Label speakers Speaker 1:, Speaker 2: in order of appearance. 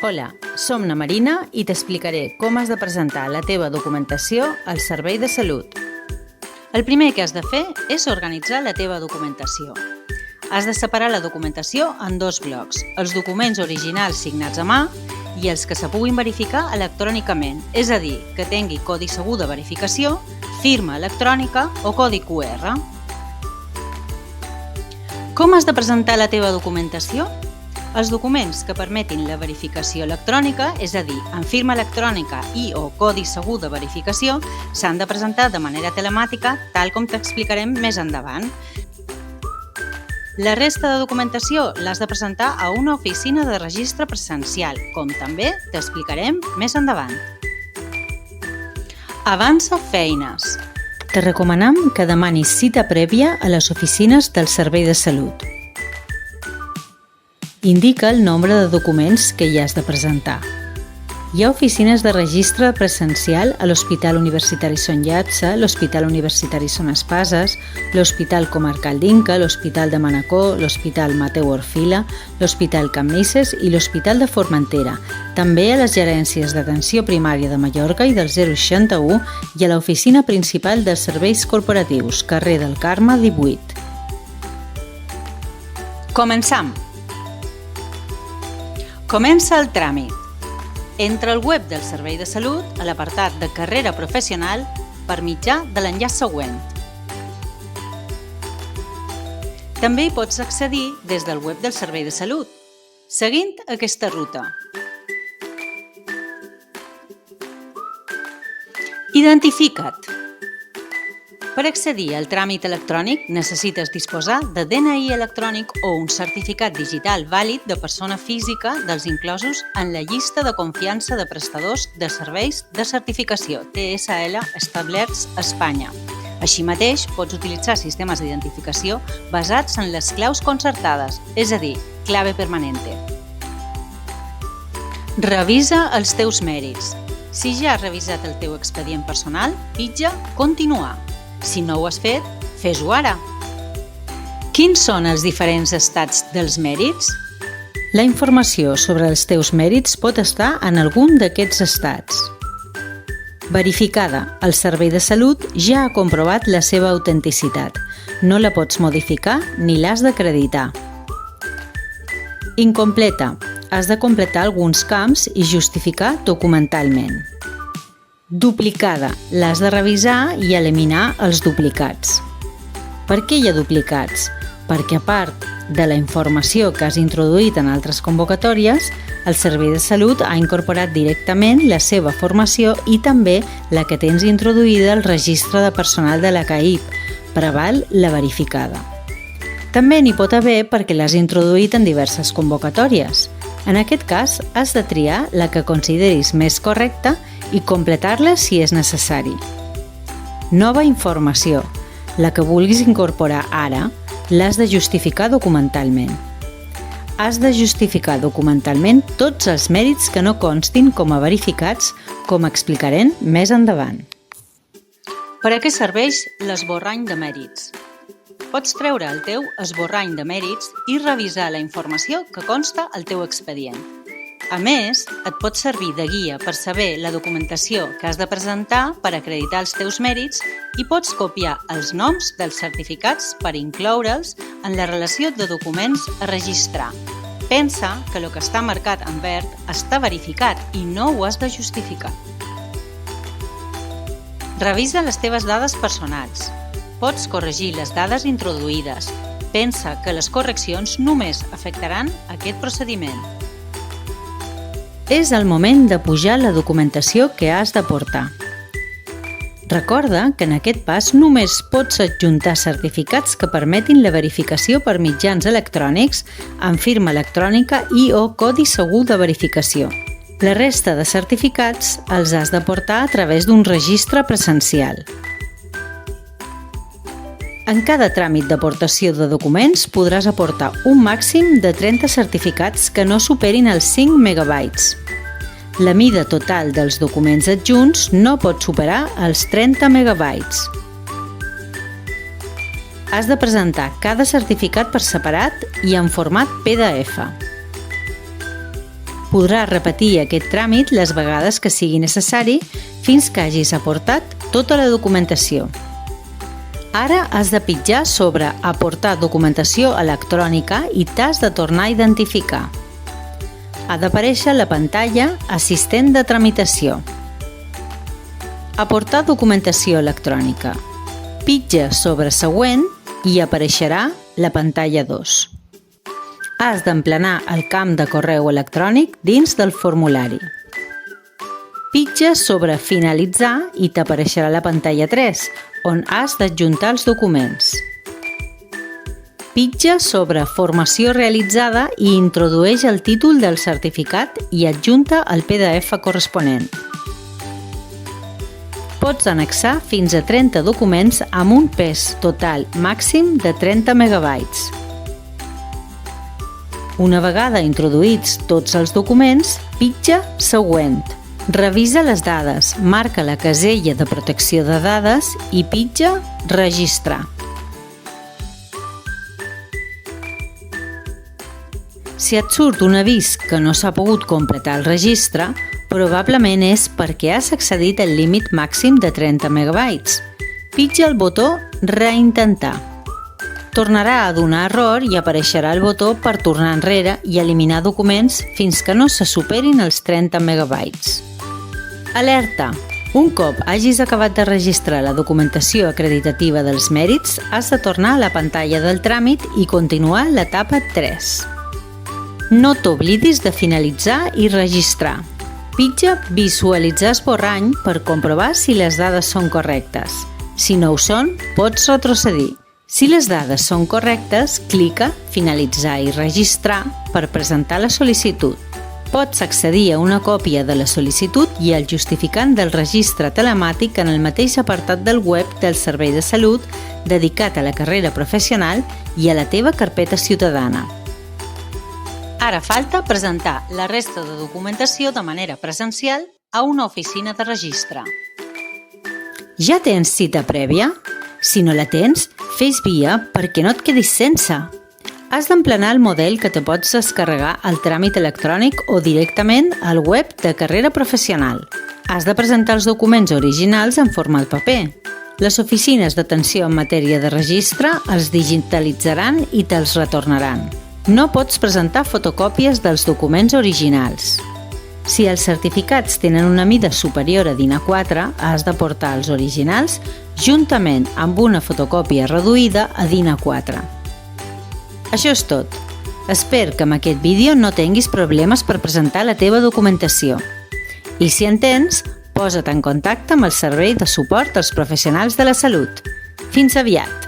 Speaker 1: Hola, som na Marina i t'explicaré com has de presentar la teva documentació al Servei de Salut. El primer que has de fer és organitzar la teva documentació. Has de separar la documentació en dos blocs, els documents originals signats a mà i els que se puguin verificar electrònicament, és a dir, que tingui codi segur de verificació, firma electrònica o codi QR. Com has de presentar la teva documentació? Els documents que permetin la verificació electrònica, és a dir, amb firma electrònica i o codi segur de verificació, s'han de presentar de manera telemàtica, tal com t'explicarem més endavant. La resta de documentació l'has de presentar a una oficina de registre presencial, com també t'explicarem més endavant. Avança feines. Te recomanem que demanis cita prèvia a les oficines del Servei de Salut. Indica el nombre de documents que hi has de presentar. Hi ha oficines de registre presencial a l'Hospital Universitari Son Llatse, l'Hospital Universitari Son Espases, l'Hospital Comarcal d'Inca, l'Hospital de Manacor, l'Hospital Mateu Orfila, l'Hospital Can Misses i l'Hospital de Formentera, també a les gerències d'atenció primària de Mallorca i del 061 i a l'oficina principal dels serveis corporatius, carrer del Carme 18. Començam! Comença el tràmit. Entra al web del Servei de Salut a l'apartat de Carrera Professional per mitjà de l'enllaç següent. També hi pots accedir des del web del Servei de Salut, seguint aquesta ruta. Identifica't. Per accedir al tràmit electrònic necessites disposar de DNI electrònic o un certificat digital vàlid de persona física dels inclosos en la llista de confiança de prestadors de serveis de certificació TSL establerts a Espanya. Així mateix, pots utilitzar sistemes d'identificació basats en les claus concertades, és a dir, clave permanente. Revisa els teus mèrits. Si ja has revisat el teu expedient personal, pitja Continuar. Si no ho has fet, fes-ho ara. Quins són els diferents estats dels mèrits? La informació sobre els teus mèrits pot estar en algun d'aquests estats. Verificada. El Servei de Salut ja ha comprovat la seva autenticitat. No la pots modificar ni l'has d'acreditar. Incompleta. Has de completar alguns camps i justificar documentalment. Duplicada. L'has de revisar i eliminar els duplicats. Per què hi ha duplicats? Perquè a part de la informació que has introduït en altres convocatòries, el Servei de Salut ha incorporat directament la seva formació i també la que tens introduïda al registre de personal de la CAIP, preval la verificada. També n'hi pot haver perquè l'has introduït en diverses convocatòries. En aquest cas, has de triar la que consideris més correcta i completar-la si és necessari. Nova informació. La que vulguis incorporar ara, l'has de justificar documentalment. Has de justificar documentalment tots els mèrits que no constin com a verificats, com explicarem més endavant. Per a què serveix l'esborrany de mèrits? Pots treure el teu esborrany de mèrits i revisar la informació que consta al teu expedient. A més, et pot servir de guia per saber la documentació que has de presentar per acreditar els teus mèrits i pots copiar els noms dels certificats per incloure'ls en la relació de documents a registrar. Pensa que el que està marcat en verd està verificat i no ho has de justificar. Revisa les teves dades personals. Pots corregir les dades introduïdes. Pensa que les correccions només afectaran aquest procediment. És el moment de pujar la documentació que has de portar. Recorda que en aquest pas només pots adjuntar certificats que permetin la verificació per mitjans electrònics amb firma electrònica i o codi segur de verificació. La resta de certificats els has de portar a través d'un registre presencial. En cada tràmit d'aportació de documents podràs aportar un màxim de 30 certificats que no superin els 5 megabytes. La mida total dels documents adjunts no pot superar els 30 megabytes. Has de presentar cada certificat per separat i en format PDF. Podràs repetir aquest tràmit les vegades que sigui necessari fins que hagis aportat tota la documentació. Ara has de pitjar sobre Aportar documentació electrònica i t'has de tornar a identificar. Ha d'aparèixer la pantalla Assistent de tramitació. Aportar documentació electrònica. Pitja sobre Següent i apareixerà la pantalla 2. Has d'emplenar el camp de correu electrònic dins del formulari. Pitja sobre Finalitzar i t'apareixerà la pantalla 3, on has d'adjuntar els documents. Pitja sobre Formació realitzada i introdueix el títol del certificat i adjunta el PDF corresponent. Pots annexar fins a 30 documents amb un pes total màxim de 30 megabytes. Una vegada introduïts tots els documents, pitja Següent. Revisa les dades, marca la casella de protecció de dades i pitja Registrar. Si et surt un avís que no s'ha pogut completar el registre, probablement és perquè has excedit el límit màxim de 30 megabytes. Pitja el botó Reintentar. Tornarà a donar error i apareixerà el botó per tornar enrere i eliminar documents fins que no se superin els 30 megabytes. Alerta! Un cop hagis acabat de registrar la documentació acreditativa dels mèrits, has de tornar a la pantalla del tràmit i continuar l'etapa 3. No t'oblidis de finalitzar i registrar. Pitja Visualitzar esborrany per comprovar si les dades són correctes. Si no ho són, pots retrocedir. Si les dades són correctes, clica Finalitzar i registrar per presentar la sol·licitud. Pots accedir a una còpia de la sol·licitud i el justificant del registre telemàtic en el mateix apartat del web del Servei de Salut dedicat a la carrera professional i a la teva carpeta ciutadana. Ara falta presentar la resta de documentació de manera presencial a una oficina de registre. Ja tens cita prèvia? Si no la tens, fes via perquè no et quedis sense. Has d'emplenar el model que te pots descarregar al tràmit electrònic o directament al web de carrera professional. Has de presentar els documents originals en format paper. Les oficines d'atenció en matèria de registre els digitalitzaran i te'ls retornaran. No pots presentar fotocòpies dels documents originals. Si els certificats tenen una mida superior a DIN A4, has de portar els originals juntament amb una fotocòpia reduïda a DIN A4. Això és tot. Espero que amb aquest vídeo no tinguis problemes per presentar la teva documentació. I si en tens, posa't en contacte amb el Servei de Suport als Professionals de la Salut. Fins aviat!